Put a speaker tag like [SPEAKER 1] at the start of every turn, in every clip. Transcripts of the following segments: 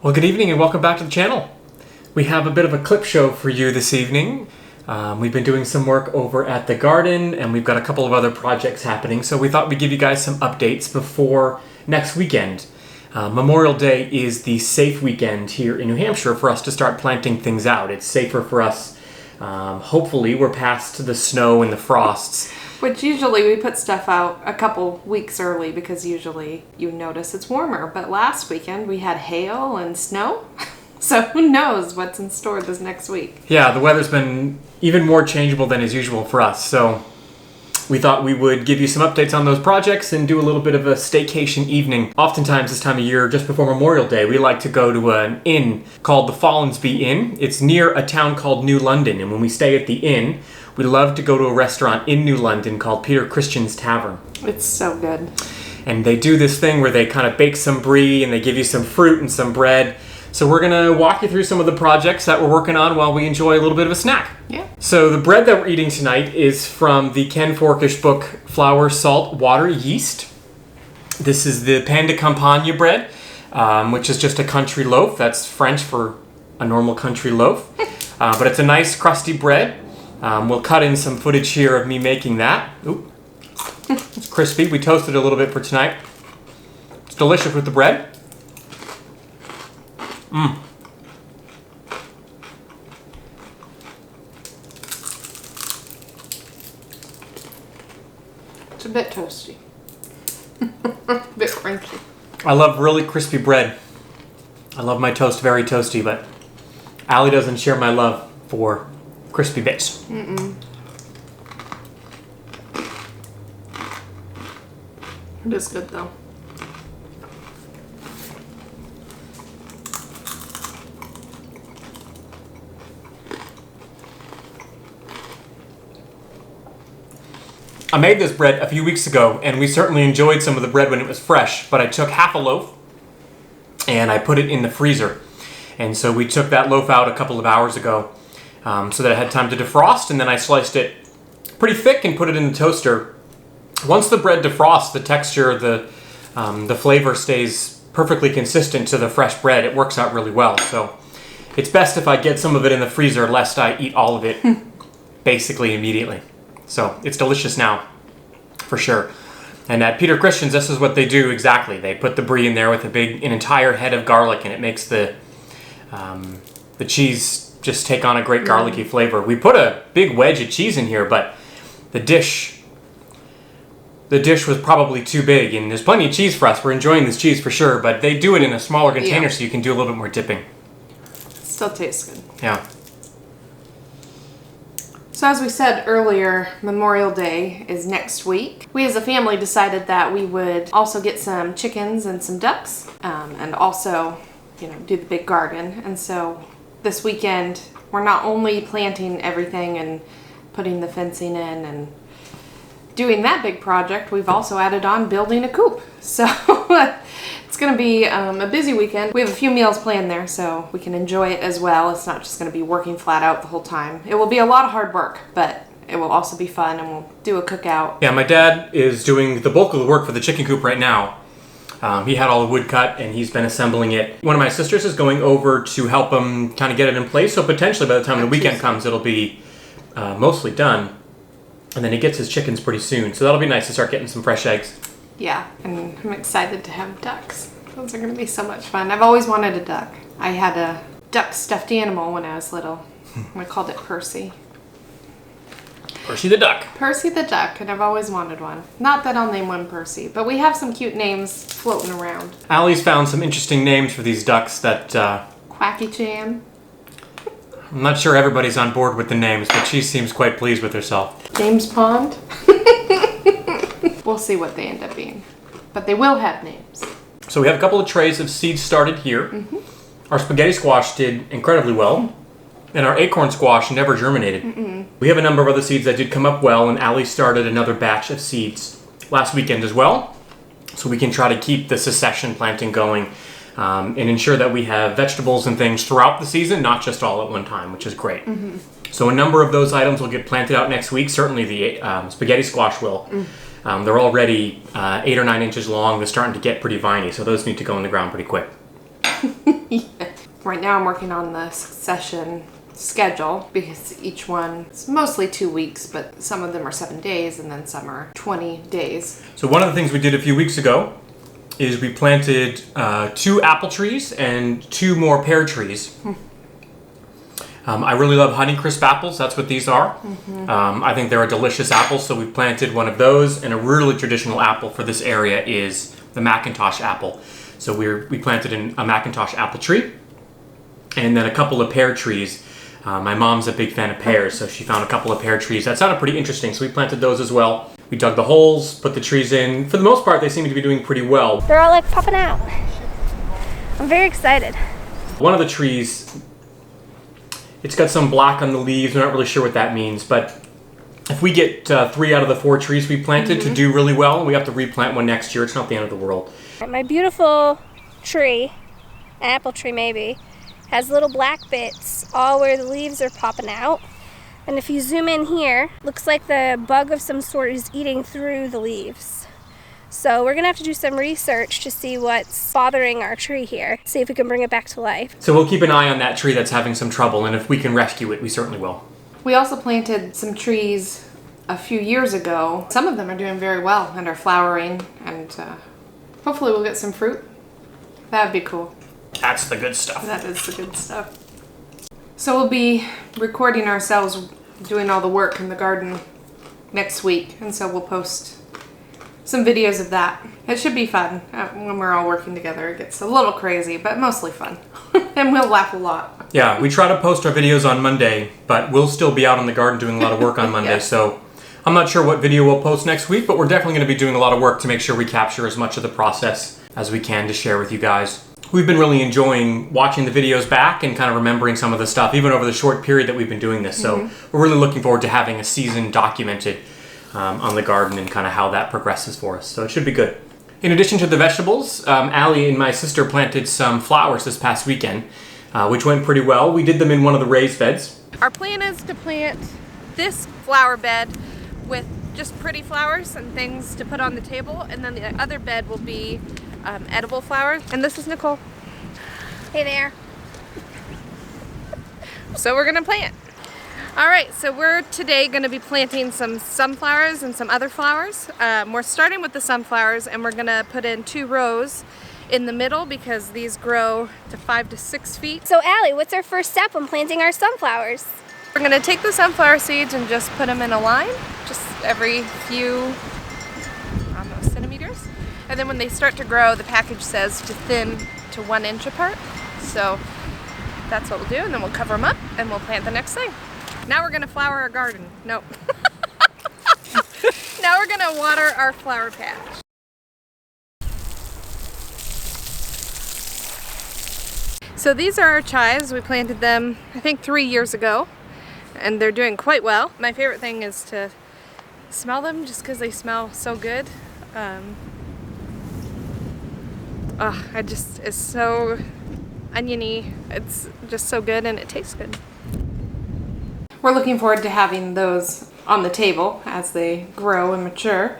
[SPEAKER 1] Well, good evening and welcome back to the channel. We have a bit of a clip show for you this evening. We've been doing some work over at the garden and we've got a couple of other projects happening, so we thought we'd give you guys some updates before next weekend. Memorial Day is the safe weekend here in New Hampshire for us to start planting things out. It's safer for us. Hopefully we're past the snow and the frosts.
[SPEAKER 2] Which usually we put stuff out a couple weeks early because usually you notice it's warmer. But last weekend we had hail and snow. So who knows what's in store this next week.
[SPEAKER 1] Yeah, the weather's been even more changeable than is usual for us. So we thought we would give you some updates on those projects and do a little bit of a staycation evening. Oftentimes this time of year, just before Memorial Day, we like to go to an inn called the Fallensby Inn. It's near a town called New London. And when we stay at the inn, we love to go to a restaurant in New London called Peter Christian's Tavern.
[SPEAKER 2] It's so good.
[SPEAKER 1] And they do this thing where they kind of bake some brie and they give you some fruit and some bread. So we're going to walk you through some of the projects that we're working on while we enjoy a little bit of a snack.
[SPEAKER 2] Yeah.
[SPEAKER 1] So the bread that we're eating tonight is from the Ken Forkish book, Flour Salt Water Yeast. This is the Pain De Campagne bread, which is just a country loaf. That's French for a normal country loaf. But it's a nice crusty bread. We'll cut in some footage here of me making that. Oop. It's crispy. We toasted it a little bit for tonight. It's delicious with the bread.
[SPEAKER 2] It's a bit toasty. A bit crunchy.
[SPEAKER 1] I love really crispy bread. I love my toast very toasty, but Allie doesn't share my love for crispy bits.
[SPEAKER 2] It is good though.
[SPEAKER 1] I made this bread a few weeks ago, and we certainly enjoyed some of the bread when it was fresh, but I took half a loaf and I put it in the freezer. And so we took that loaf out a couple of hours ago so that it had time to defrost, and then I sliced it pretty thick and put it in the toaster. Once the bread defrosts, the texture, the flavor stays perfectly consistent to the fresh bread. It works out really well. So it's best if I get some of it in the freezer lest I eat all of it basically immediately. So it's delicious now, for sure. And at Peter Christian's, this is what they do exactly. They put the brie in there with an entire head of garlic, and it makes the cheese just take on a great garlicky flavor. We put a big wedge of cheese in here, but the dish was probably too big, and there's plenty of cheese for us. We're enjoying this cheese for sure, but they do it in a smaller container so you can do a little bit more dipping.
[SPEAKER 2] Still tastes good.
[SPEAKER 1] Yeah.
[SPEAKER 2] So as we said earlier, Memorial Day is next week. We as a family decided that we would also get some chickens and some ducks, and also, do the big garden. And so this weekend, we're not only planting everything and putting the fencing in and doing that big project, we've also added on building a coop. So it's going to be a busy weekend. We have a few meals planned there, so we can enjoy it as well. It's not just going to be working flat out the whole time. It will be a lot of hard work, but it will also be fun, and we'll do a cookout.
[SPEAKER 1] Yeah, my dad is doing the bulk of the work for the chicken coop right now. He had all the wood cut, and he's been assembling it. One of my sisters is going over to help him kind of get it in place, so potentially by the time the weekend comes, it'll be mostly done. And then he gets his chickens pretty soon, so that'll be nice to start getting some fresh eggs.
[SPEAKER 2] Yeah, and I'm excited to have ducks. Those are going to be so much fun. I've always wanted a duck. I had a duck stuffed animal when I was little. We called it Percy.
[SPEAKER 1] Percy the duck.
[SPEAKER 2] Percy the duck, and I've always wanted one. Not that I'll name one Percy, but we have some cute names floating around.
[SPEAKER 1] Allie's found some interesting names for these ducks that...
[SPEAKER 2] Quacky Chan.
[SPEAKER 1] I'm not sure everybody's on board with the names, but she seems quite pleased with herself.
[SPEAKER 2] James Pond. We'll see what they end up being. But they will have names.
[SPEAKER 1] So we have a couple of trays of seeds started here. Our spaghetti squash did incredibly well, and our acorn squash never germinated. We have a number of other seeds that did come up well, and Allie started another batch of seeds last weekend as well, so we can try to keep the succession planting going and ensure that we have vegetables and things throughout the season, not just all at one time, which is great. So a number of those items will get planted out next week. Certainly the spaghetti squash will. They're already 8 or 9 inches long. They're starting to get pretty viney, so those need to go in the ground pretty quick.
[SPEAKER 2] Yeah. Right now I'm working on the succession schedule because each one is mostly 2 weeks, but some of them are 7 days and then some are 20 days.
[SPEAKER 1] So one of the things we did a few weeks ago is we planted 2 apple trees and 2 more pear trees. I really love Honeycrisp apples. That's what these are. I think they're a delicious apple, so we planted one of those, and a really traditional apple for this area is the Macintosh apple. So we planted a Macintosh apple tree, and then a couple of pear trees. My mom's a big fan of pears, so she found a couple of pear trees. That sounded pretty interesting, so we planted those as well. We dug the holes, put the trees in. For the most part, they seem to be doing pretty well.
[SPEAKER 3] They're all like popping out. I'm very excited.
[SPEAKER 1] One of the trees, it's got some black on the leaves. We're not really sure what that means, but if we get 3 out of the 4 trees we planted to do really well, we have to replant one next year. It's not the end of the world.
[SPEAKER 3] My beautiful tree, apple tree maybe, has little black bits all where the leaves are popping out. And if you zoom in here, looks like the bug of some sort is eating through the leaves. So we're gonna have to do some research to see what's bothering our tree here, see if we can bring it back to life.
[SPEAKER 1] So we'll keep an eye on that tree that's having some trouble, and if we can rescue it, we certainly will.
[SPEAKER 2] We also planted some trees a few years ago. Some of them are doing very well and are flowering, and hopefully we'll get some fruit. That would be cool.
[SPEAKER 1] That's the good stuff.
[SPEAKER 2] That is the good stuff. So we'll be recording ourselves doing all the work in the garden next week, and so we'll post some videos of that. It should be fun when we're all working together. It gets a little crazy, but mostly fun. And we'll laugh a lot.
[SPEAKER 1] Yeah, we try to post our videos on Monday, but we'll still be out in the garden doing a lot of work on Monday, so I'm not sure what video we'll post next week, but we're definitely going to be doing a lot of work to make sure we capture as much of the process as we can to share with you guys. We've been really enjoying watching the videos back and kind of remembering some of the stuff, even over the short period that we've been doing this. So we're really looking forward to having a season documented on the garden and kind of how that progresses for us. So it should be good. In addition to the vegetables, Allie and my sister planted some flowers this past weekend, which went pretty well. We did them in one of the raised beds.
[SPEAKER 2] Our plan is to plant this flower bed with just pretty flowers and things to put on the table, and then the other bed will be edible flowers. And this is Nicole.
[SPEAKER 3] Hey there.
[SPEAKER 2] So we're gonna plant. All right, so we're today gonna be planting some sunflowers and some other flowers. We're starting with the sunflowers, and we're gonna put in 2 rows in the middle because these grow to 5 to 6 feet.
[SPEAKER 3] So Allie, what's our first step when planting our sunflowers?
[SPEAKER 2] We're gonna take the sunflower seeds and just put them in a line, just every few, I don't know, centimeters. And then when they start to grow, the package says to thin to 1 inch apart. So that's what we'll do, and then we'll cover them up and we'll plant the next thing. Now we're gonna flower our garden. Nope. Now we're gonna water our flower patch. So these are our chives. We planted them, I think, 3 years ago, and they're doing quite well. My favorite thing is to smell them just because they smell so good. It's so oniony. It's just so good, and it tastes good. We're looking forward to having those on the table as they grow and mature.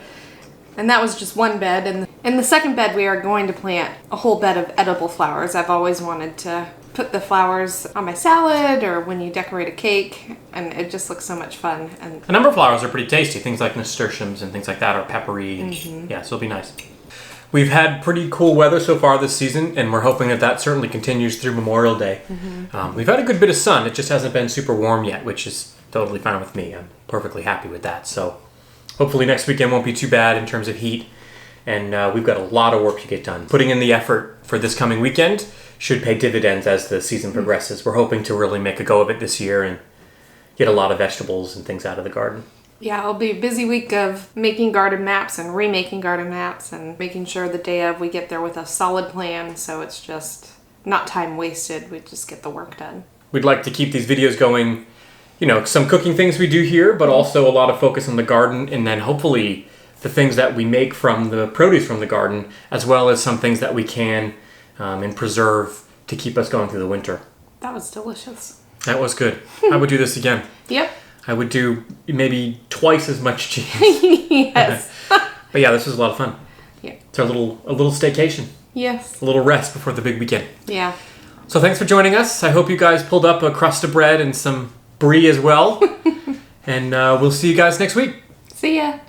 [SPEAKER 2] And that was just one bed. And in the second bed, we are going to plant a whole bed of edible flowers. I've always wanted to put the flowers on my salad or when you decorate a cake, and it just looks so much fun. And
[SPEAKER 1] a number of flowers are pretty tasty. Things like nasturtiums and things like that are peppery. And yeah, so it'll be nice. We've had pretty cool weather so far this season, and we're hoping that that certainly continues through Memorial Day. We've had a good bit of sun. It just hasn't been super warm yet, which is totally fine with me. I'm perfectly happy with that. So hopefully next weekend won't be too bad in terms of heat, and we've got a lot of work to get done. Putting in the effort for this coming weekend should pay dividends as the season progresses. We're hoping to really make a go of it this year and get a lot of vegetables and things out of the garden.
[SPEAKER 2] yeah, it'll be a busy week of making garden maps and remaking garden maps and making sure the day of we get there with a solid plan, so it's just not time wasted. We just get the work done.
[SPEAKER 1] We'd like to keep these videos going, you know, some cooking things we do here, but also a lot of focus on the garden, and then hopefully the things that we make from the produce from the garden, as well as some things that we can and preserve to keep us going through the winter.
[SPEAKER 2] That was delicious.
[SPEAKER 1] That was good. I would do this again.
[SPEAKER 2] Yep.
[SPEAKER 1] I would do maybe twice as much cheese.
[SPEAKER 2] Yes.
[SPEAKER 1] But yeah, this was a lot of fun.
[SPEAKER 2] Yeah.
[SPEAKER 1] It's our little staycation.
[SPEAKER 2] Yes.
[SPEAKER 1] A little rest before the big weekend.
[SPEAKER 2] Yeah.
[SPEAKER 1] So thanks for joining us. I hope you guys pulled up a crust of bread and some brie as well. And we'll see you guys next week.
[SPEAKER 2] See ya.